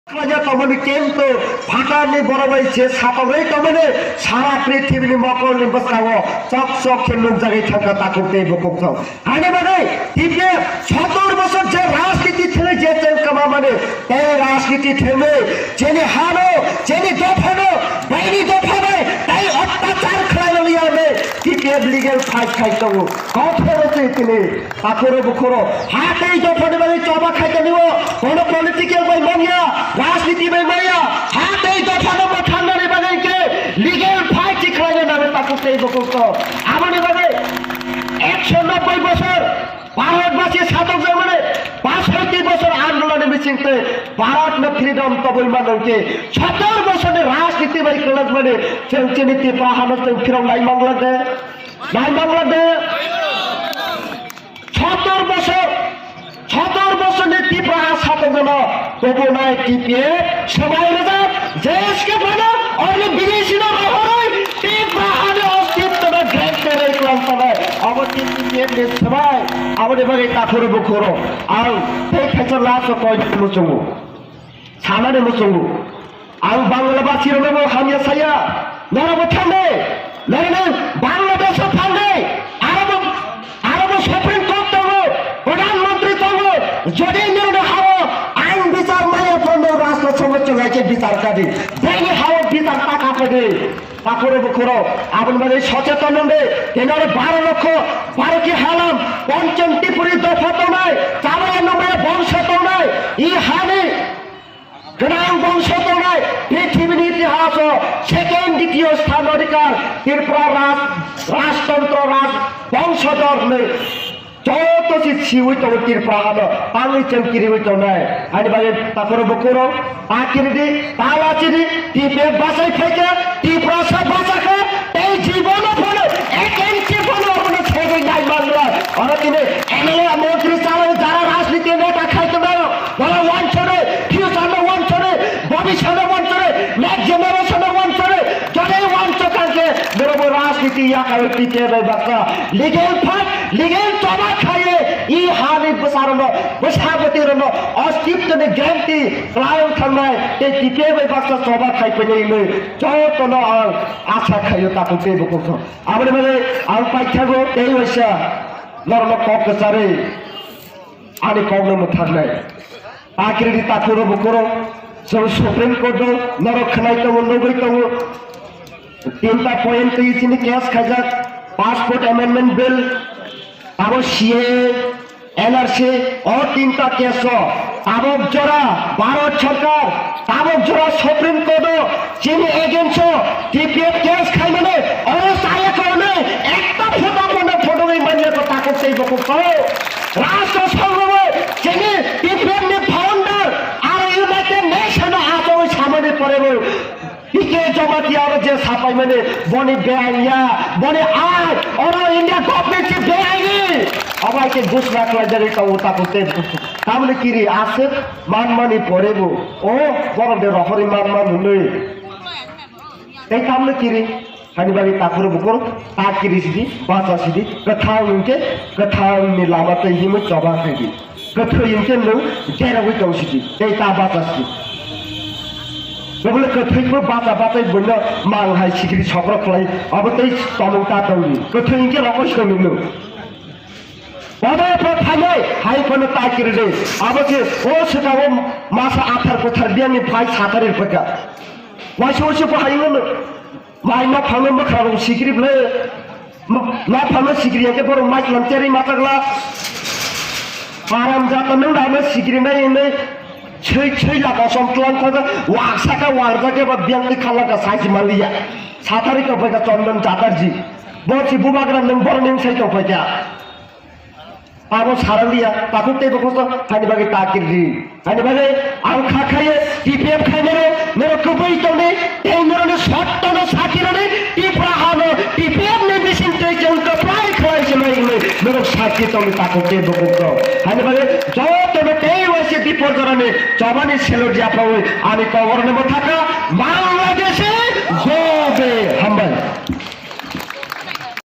তমনি কিন্তু ফাটানি বড় হয়েছে সাপরে তমনে সারা পৃথিবী মকর নিবসাও চক চক খেলুন জায়গায় থাকা তা করতে বকুক আগে মানে টিপে 17 বছর যে রাজনীতি ঠেলে যে কামা মানে এই রাজনীতি ঠেলে জেনে হানো জেনে দফানো বাইনি দফাবে তাই অত্যাচার খেলানো লিয়াবে টিপে লিগেল ফাইট খাইতো কঠোর তিনি কাকরে বুখরো হাতেই দফানে মানে চবা খাইতে নিব কোন পলিটিক্যাল বই মানিয়া রাজনীতি বই মাইয়া হাতেই দফানো ঠান্ডারে বানাইকে লিগেল ফাইট খেলানো নামে তা করতে বকুক আমাদের মানে 190 বছর ভারতবাসী শাসক মানে 65 বছর আন্দোলনে মিছিলতে ভারত में फ्रीडम तबल मानके 17 বছরের রাজনীতি বাই ক্লাস মানে চেঞ্চনীতি পাহাড় ফিরম নাই বাংলাদেশ 17 বছর তীব্র শাসক জন তবু নাই টিপে সবাই রাজা দেশকে ভালো আর বিদেশি না হয় তীব্র হারে অস্তিত্ব না গ্রেফতার এই ক্লাস না অবশ্যই টিপে সবাই আমাদের ভাগে কাঠরে বুখরো আর এই ক্ষেত্রে লাশ কয় মুসঙ্গু সানারে মুসঙ্গু আর বাংলাবাসীর নেবো হামিয়া সাইয়া নরব থামবে নরনে বাংলাদেশ থামবে আরব সুপ্রিম কোর্ট থামবে প্রধানমন্ত্রী থামবে যদি নরনে হাও আইন বিচার মায়া পণ্য রাষ্ট্র সমস্ত রাজ্যের বিচারকারী দেখে হাও বিচার টাকা পেবে কাপড়ে বুখরো আপন মানে সচেতন হবে কেন 12 লক্ষ 12 কি হালাম পঞ্চম ত্রিপুরী দফা তো নাই 94 বংশ তো নাই ই হানে গ্রাম বংশ তো নাই পৃথিবীর ইতিহাস সেকেন্ড দ্বিতীয় স্থান অধিকার ত্রিপুরা রাজতন্ত্র রাজ বংশধর যত চিঠি হইতো ত্রিপুরা হলো পানি চমকিরি হইতো নাই আনি বাগে তারপরে বকুরো আকিরি তালাচিরি টিপে বাসাই থেকে ত্রিপুরা সব বাসাকে এই জীবন ফলে এক ইঞ্চি ফলে ওখানে ছেড়ে নাই বাংলা ওরা তিনি এমএলএ মন্ত্রী চালায় যারা রাজনীতি নেতা খাইতে পারো বলা ওয়াঞ্চনে ফিউচারে ওয়াঞ্চনে ভবিষ্যতে ওয়াঞ্চনে নেক্সট জেনারেশনে ওয়াঞ্চনে জনে ওয়াঞ্চকাকে বড় রাজনীতি ইয়াকার টিকে দেয় বাচ্চা লিগেল চবা খাইয়ে ই হানি বসারনো বসাবতির অস্তিত্ব নে গ্যারান্টি ক্লায়েন্ট থামায় এই টিকে দেয় বাচ্চা চবা খাই পেলে যত ন আশা খাইও তাকে দেব কোন আমাদের মানে আর পাইখাগো এই হইছে নরম কক চারে আনি প্রবলেম থাকলে আকিরি তাকুরো বকরো সব সুপ্রিম কোর্ট নরখানাই তো নবই তো তিনটা পয়েন্ট ইসিনি কেস খাজা পাসপোর্ট অ্যামেন্ডমেন্ট বিল अब सीए एनआरसी और 3टा केस ताबक जरा भारत सरकार ताबक जरा सुप्रीम कोर्ट चीन एजेंट टीपीएफ केस खाई मैंने और साया करने एक फोटो में मानिए तो ताकत से बकुप राष्ट्र संघ चीन टीपीएफ ने फाउंडर और यूनाइटेड नेशन आज सामने पड़े পিকে জমা দিয়া যে ছাপাই মানে বনে বেআইনিয়া বনে আয় ওরা ইন্ডিয়া গভর্নমেন্ট বেআইনি সবাইকে ঘুষ রাখলা যারে ওটা করতে তাহলে কি রে আছে মানমানি পড়েব ও বড় রহরি মানমান হলে এই তাহলে কি রে হানি বাড়ি তাকুরে বুকর তাকিরি সিদি বাঁচা সিদি কথা লামাতে হিমে জবা খাইদি কথা ইনকে নো গেরা হই সিদি এই তা বাঁচা সিদি বলে কথইবো বাতা বাতাই বন্য মাল হাই সিগরি ছকর খলাই অবতেই তমটা দৌড়ি কথইকে রকশ কমিলো পদে থামে হাই কোন তাকিরে দে আবকে ও সেটা ও মাসা আথার কোথার দিয়ে আমি ভাই সাতারের পকা ওয়াসে হাইলো মাই না ফাঙ্গে মখারো সিগরি বলে না ফাঙ্গে সিগরিয়াকে বড় মাইক লঞ্চেরি মাতাগলা আরাম যাতা নং দামে সিগরি নাই এনে ছই লাখা সন্তুলান কথা ওয়াকসাকা ওয়ারজাকে বা বিয়াঙ্গি খালাকা সাইজ মালিয়া সাতারি কপাইকা চন্দন চাটার্জি বলছি বুবাগরা নং বড় নিম সাই কপাইকা আবো সারালিয়া তাকুতে বকত হানি বাগে তাকিরি হানি বাগে আল খা খাইয়ে টিপিএম খাই মেরে কবই তনে এই নরনে শর্ত না সাকিরনে টিপরা হানো টিপিএম নে মেশিন তে জন্ত প্রায় খাইছে মেরে সাকি তনে তাকুতে বকত হানি বাগে যত তেই ওইছে বিপর্যরণে জবানি ছিল যে আপা আমি কবর নেব থাকা বাংলাদেশে